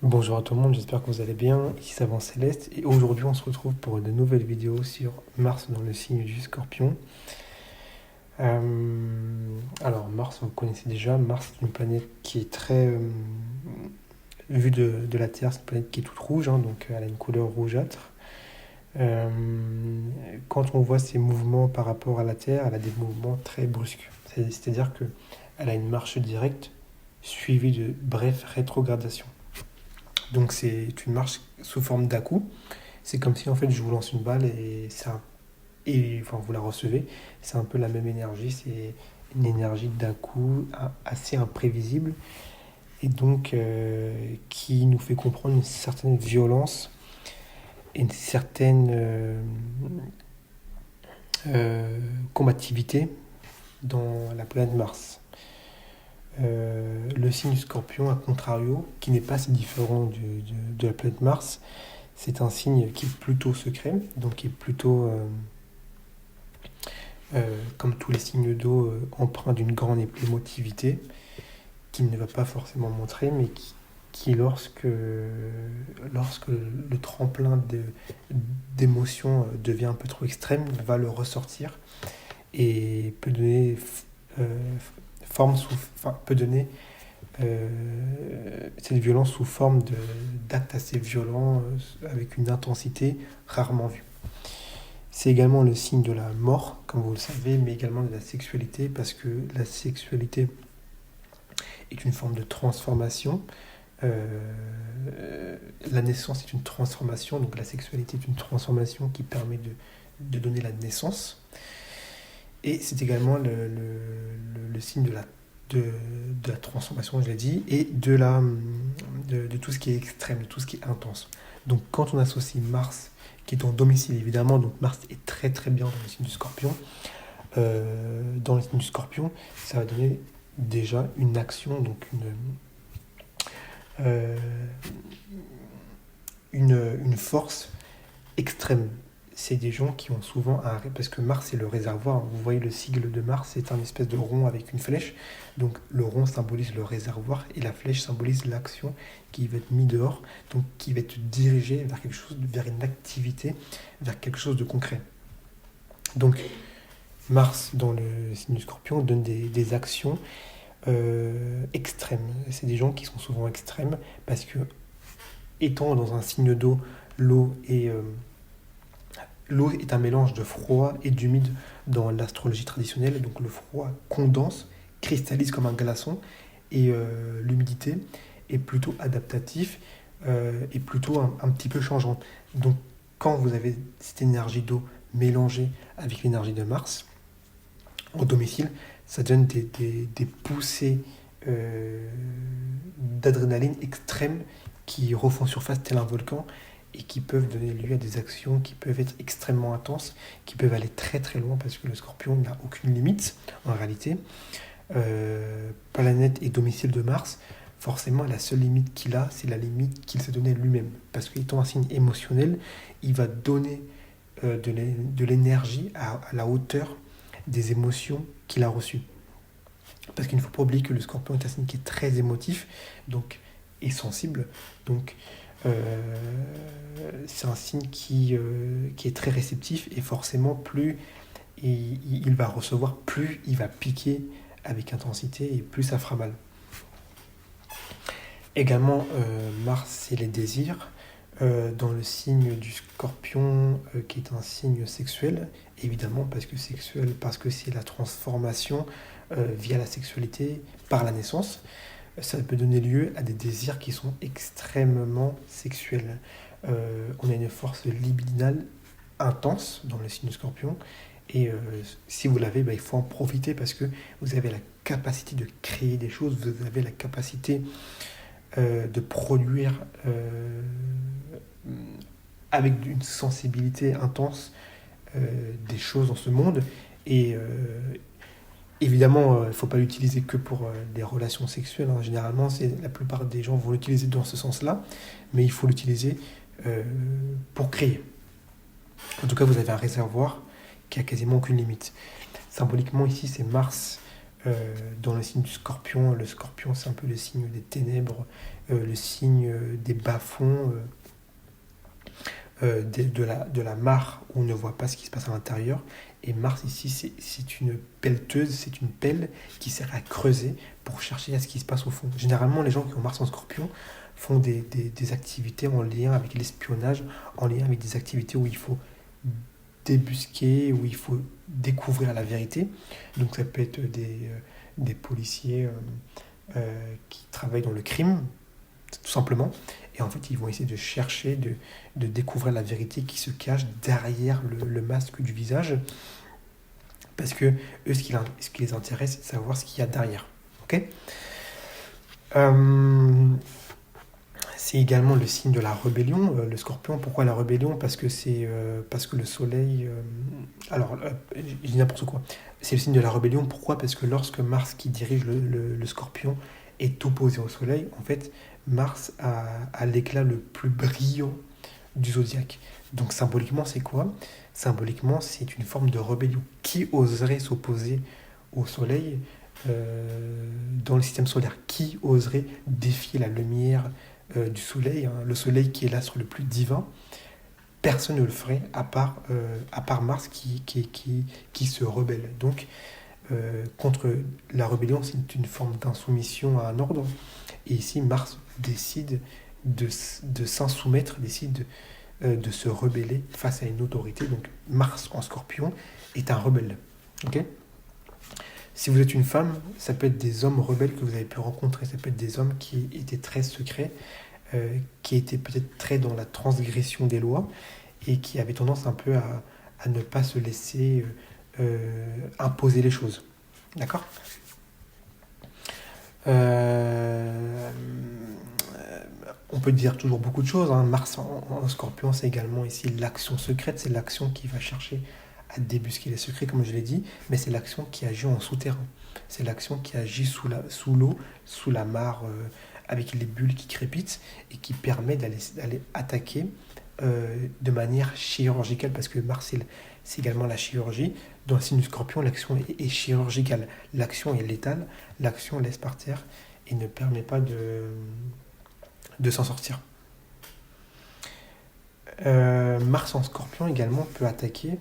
Bonjour à tout le monde, j'espère que vous allez bien. Ici Savant Céleste et aujourd'hui on se retrouve pour de nouvelles vidéos sur Mars dans le signe du Scorpion. Alors Mars, vous connaissez déjà, Mars c'est une planète qui est très vue de la Terre, c'est une planète qui est toute rouge, hein, donc elle a une couleur rougeâtre. Euh, Quand on voit ses mouvements par rapport à la Terre, elle a des mouvements très brusques. C'est-à-dire qu'elle a une marche directe suivie de brèves rétrogradations. Donc c'est une marche sous forme d'à-coup. C'est comme si en fait je vous lance une balle et enfin vous la recevez. C'est un peu la même énergie. C'est une énergie d'à-coup assez imprévisible et donc qui nous fait comprendre une certaine violence et une certaine combativité dans la planète Mars. Le signe du Scorpion, à contrario, qui n'est pas si différent de la planète Mars, c'est un signe qui est plutôt secret, donc qui est plutôt, comme tous les signes d'eau, empreint d'une grande émotivité, qu'il ne va pas forcément montrer, mais qui lorsque le tremplin d'émotions devient un peu trop extrême, va le ressortir et peut donner euh, enfin, peut donner cette violence sous forme d'actes assez violents avec une intensité rarement vue. C'est également le signe de la mort, comme vous le savez, mais également de la sexualité, parce que la sexualité est une forme de transformation. La naissance est une transformation, donc la sexualité est une transformation qui permet de donner la naissance. Et c'est également le signe de la transformation, je l'ai dit, et de tout ce qui est extrême, de tout ce qui est intense. Donc quand on associe Mars, qui est en domicile évidemment, donc Mars est très très bien dans le signe du Scorpion, dans le signe du Scorpion, ça va donner déjà une action, donc euh, une force extrême. C'est des gens qui ont souvent un... Parce que Mars, c'est le réservoir. Vous voyez le sigle de Mars, c'est un espèce de rond avec une flèche. Donc le rond symbolise le réservoir et la flèche symbolise l'action qui va être mise dehors, donc qui va être dirigée vers quelque chose, vers une activité, vers quelque chose de concret. Donc Mars, dans le signe du Scorpion, donne des actions extrêmes. C'est des gens qui sont souvent extrêmes parce que, étant dans un signe d'eau, l'eau est... l'eau est un mélange de froid et d'humide dans l'astrologie traditionnelle. Donc le froid condense, cristallise comme un glaçon et l'humidité est plutôt adaptatif et plutôt un petit peu changeante. Donc quand vous avez cette énergie d'eau mélangée avec l'énergie de Mars, au domicile, ça donne des poussées d'adrénaline extrêmes qui refont surface tel un volcan et qui peuvent donner lieu à des actions qui peuvent être extrêmement intenses, qui peuvent aller très très loin parce que le Scorpion n'a aucune limite en réalité. Planète et domicile de Mars, forcément la seule limite qu'il a, c'est la limite qu'il s'est donnée lui-même. Parce qu'étant un signe émotionnel, il va donner de l'énergie à la hauteur des émotions qu'il a reçues. Parce qu'il ne faut pas oublier que le Scorpion est un signe qui est très émotif, donc et sensible. Donc c'est un signe qui est très réceptif et forcément plus il va recevoir, plus il va piquer avec intensité et plus ça fera mal. Également, Mars, c'est les désirs. Dans le signe du Scorpion, qui est un signe sexuel, évidemment parce que c'est la transformation via la sexualité par la naissance. Ça peut donner lieu à des désirs qui sont extrêmement sexuels. On a une force libidinale intense dans le signe du Scorpion. Et si vous l'avez, bah, il faut en profiter parce que vous avez la capacité de créer des choses, vous avez la capacité de produire avec une sensibilité intense des choses dans ce monde. Et évidemment, il ne faut pas l'utiliser que pour des relations sexuelles, hein. Généralement, la plupart des gens vont l'utiliser dans ce sens-là, mais il faut l'utiliser pour créer. En tout cas, vous avez un réservoir qui a quasiment aucune limite. Symboliquement, ici, c'est Mars Dans le signe du scorpion, le scorpion c'est un peu le signe des ténèbres, le signe des bas-fonds, de la mare où on ne voit pas ce qui se passe à l'intérieur. Et Mars ici, c'est une pelleteuse, c'est une pelle qui sert à creuser pour chercher à ce qui se passe au fond. Généralement, les gens qui ont Mars en Scorpion font des activités en lien avec l'espionnage, en lien avec des activités où il faut débusquer, où il faut découvrir la vérité. Donc ça peut être des policiers qui travaillent dans le crime, tout simplement. Et en fait, ils vont essayer de chercher, de découvrir la vérité qui se cache derrière le masque du visage. Parce que eux, ce qui les intéresse, c'est de savoir ce qu'il y a derrière. Ok. C'est également le signe de la rébellion, le scorpion. Pourquoi la rébellion? Parce que parce que le soleil... je dis n'importe quoi. C'est le signe de la rébellion. Pourquoi? Parce que lorsque Mars, qui dirige le scorpion, est opposé au soleil, en fait, Mars a l'éclat le plus brillant du zodiaque. Donc symboliquement, c'est quoi? Symboliquement, c'est une forme de rébellion. Qui oserait s'opposer au soleil dans le système solaire? Qui oserait défier la lumière du soleil, hein, le soleil qui est l'astre le plus divin? Personne ne le ferait à part Mars qui se rebelle. Donc, contre la rébellion, c'est une forme d'insoumission à un ordre. Et ici, Mars décide de s'insoumettre, décide de se rebeller face à une autorité. Donc, Mars en Scorpion est un rebelle. Ok? Si vous êtes une femme, ça peut être des hommes rebelles que vous avez pu rencontrer. Ça peut être des hommes qui étaient très secrets, qui étaient peut-être très dans la transgression des lois et qui avaient tendance un peu à ne pas se laisser imposer les choses. D'accord? On peut dire toujours beaucoup de choses. Hein. Mars en Scorpion, c'est également ici l'action secrète. C'est l'action qui va chercher à débusquer les secrets, comme je l'ai dit, mais c'est l'action qui agit en souterrain. C'est l'action qui agit sous l'eau, sous la mare, avec les bulles qui crépitent et qui permet d'aller attaquer de manière chirurgicale, parce que Mars, c'est également la chirurgie. Dans le signe du Scorpion, l'action est chirurgicale. L'action est létale, l'action laisse par terre et ne permet pas de s'en sortir. Mars en Scorpion également peut attaquer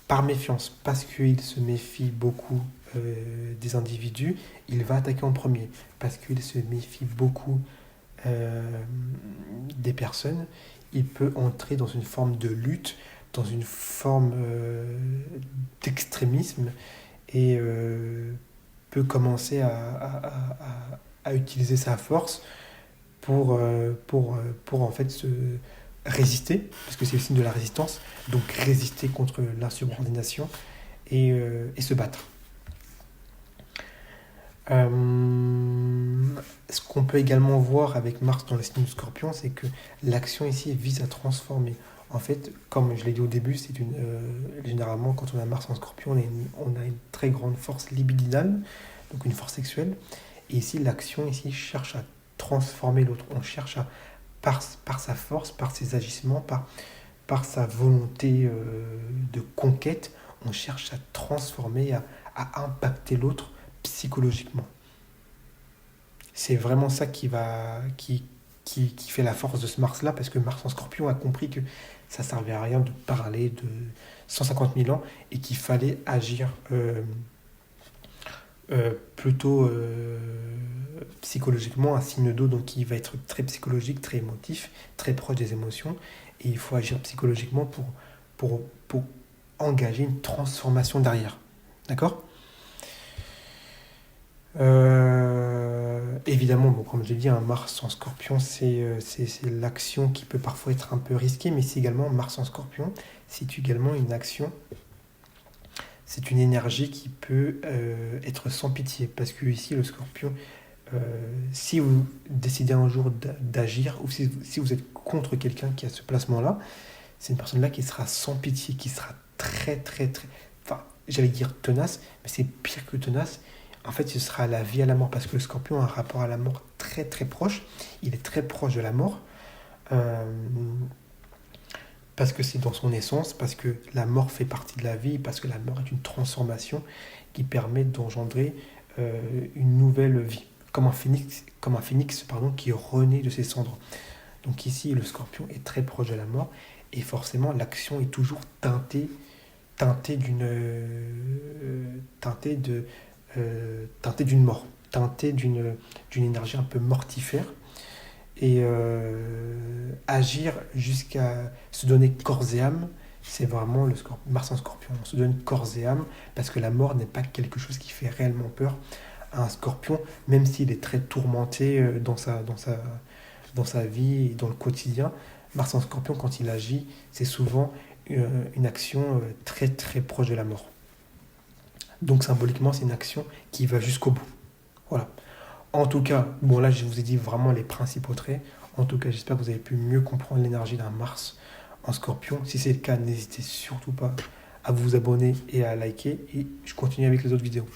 par méfiance, parce qu'il se méfie beaucoup des individus, il va attaquer en premier. Parce qu'il se méfie beaucoup des personnes, il peut entrer dans une forme de lutte, dans une forme d'extrémisme et peut commencer à utiliser sa force pour en fait se résister, parce que c'est le signe de la résistance, donc résister contre l'insubordination et se battre. Ce qu'on peut également voir avec Mars dans le signe du Scorpion, c'est que l'action ici vise à transformer. En fait, comme je l'ai dit au début, généralement quand on a Mars en Scorpion, on a une très grande force libidinale, donc une force sexuelle. Et ici, l'action cherche à transformer l'autre. On cherche par sa force, par ses agissements, par sa volonté de conquête, on cherche à transformer, à impacter l'autre psychologiquement. C'est vraiment ça qui fait la force de ce Mars-là, parce que Mars en Scorpion a compris que ça ne servait à rien de parler de 150 000 ans et qu'il fallait agir plutôt psychologiquement. Un signe d'eau, donc qui va être très psychologique, très émotif, très proche des émotions, et il faut agir psychologiquement pour engager une transformation derrière. D'accord? Évidemment, bon, comme je l'ai dit, un Mars en Scorpion, c'est l'action qui peut parfois être un peu risquée, mais c'est également Mars en Scorpion, c'est également une action, c'est une énergie qui peut être sans pitié, parce que ici le Scorpion, si vous décidez un jour d'agir, ou si vous êtes contre quelqu'un qui a ce placement-là, c'est une personne-là qui sera sans pitié, qui sera très, très, très... Enfin, j'allais dire tenace, mais c'est pire que tenace. En fait, ce sera à la vie, à la mort, parce que le Scorpion a un rapport à la mort très, très proche. Il est très proche de la mort. parce que c'est dans son essence, parce que la mort fait partie de la vie, parce que la mort est une transformation qui permet d'engendrer une nouvelle vie, comme un phénix pardon, qui renaît de ses cendres. Donc ici, le scorpion est très proche de la mort, et forcément, l'action est toujours teintée teintée d'une mort, teintée d'une énergie un peu mortifère, et agir jusqu'à se donner corps et âme, c'est vraiment Mars en Scorpion. On se donne corps et âme parce que la mort n'est pas quelque chose qui fait réellement peur à un Scorpion, même s'il est très tourmenté dans sa vie et dans le quotidien. Mars en Scorpion, quand il agit, c'est souvent une action très très proche de la mort. Donc symboliquement, c'est une action qui va jusqu'au bout. Voilà. En tout cas, bon là je vous ai dit vraiment les principaux traits. En tout cas, j'espère que vous avez pu mieux comprendre l'énergie d'un Mars en Scorpion. Si c'est le cas, n'hésitez surtout pas à vous abonner et à liker. Et je continue avec les autres vidéos.